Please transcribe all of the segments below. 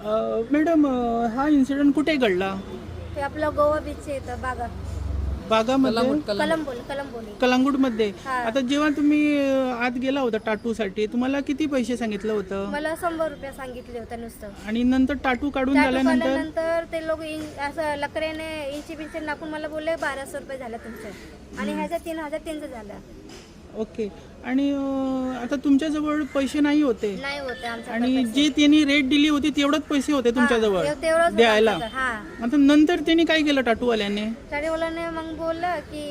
Madam, हा incident कुठे घडला? ते आपलं गोवा बीच येतं बागामध्ये, कलंबोली. कलांगूटमध्ये. हा. आता जेव्हा तुम्ही आत गेला होता टाटूसाठी, तुम्हाला किती पैसे सांगितलं होतं? मला 100 रुपये सांगितले होते नुसतं. आणि नंतर टाटू काढून टाटू झाल्यानंतर काढल्यानंतर ते लोक असं लकड्याने इंची बिंची नाकून मला बोलले 1200 रुपये झाले तुमचे, आणि ह्याच्या 3000 झालं. ओके. आणि आता तुमच्याजवळ पैसे नाही होते, नाही होते आणि जे त्यांनी रेट दिली होती तेवढंच पैसे होते तुमच्याजवळ तेवढंच द्यायला. हा. आता नंतर त्यांनी काय केलं टाटूवाल्याने? शाळेवाल्याने मग बोललं की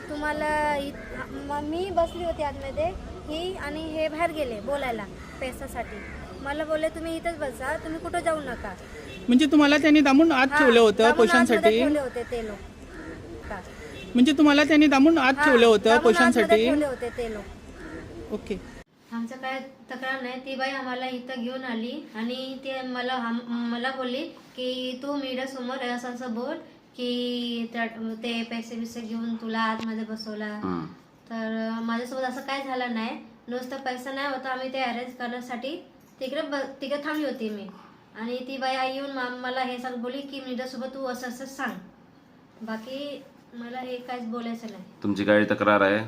तुम्हाला मी बसली होती आतमध्ये, ही आणि हे बाहेर गेले बोलायला पैशासाठी. मला बोलले तुम्ही इथेच बसा, तुम्ही कुठं जाऊ नका. म्हणजे तुम्हाला त्यांनी दामून आत ठेवलं होतं दामून आतमध्ये पैशांसाठी? ठेवले होते ते लोक. म्हणजे तुम्हाला त्यांनी दामून आत ठेवलं होतं दामून पैशांसाठी? आतमध्ये ठेवले होते ते लोक. ओके. आमचं काय तक्रार नाही. ती बाई आम्हाला इथं घेऊन आली आणि ते मला बोलली की तू मीडियासमोर असं असं बोल की ते पैसे बिसे घेऊन तुला आतमध्ये बसवला. तर माझ्यासोबत असं काय झालं नाही, नुसतं पैसा नाही होता. आम्ही ते अरेंज करण्यासाठी तिकडे थांबली होती मी, आणि ती बाई आई येऊन मला हे सांग बोलली की मीडियासोबत तू असं असं सांग. बाकी मला हे काहीच बोलायचं नाही. तुमची काय तक्रार आहे?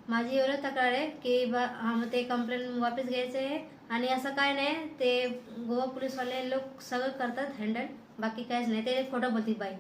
माझी एवढं तक्रार आहे की ते कंप्लेंट वापस घ्यायचे आहे, आणि असं काय नाही, ते गोवा पोलीसवाले लोक सगळं करतात हँडल. बाकी काहीच नाही, ते खोटं बोलती बाई.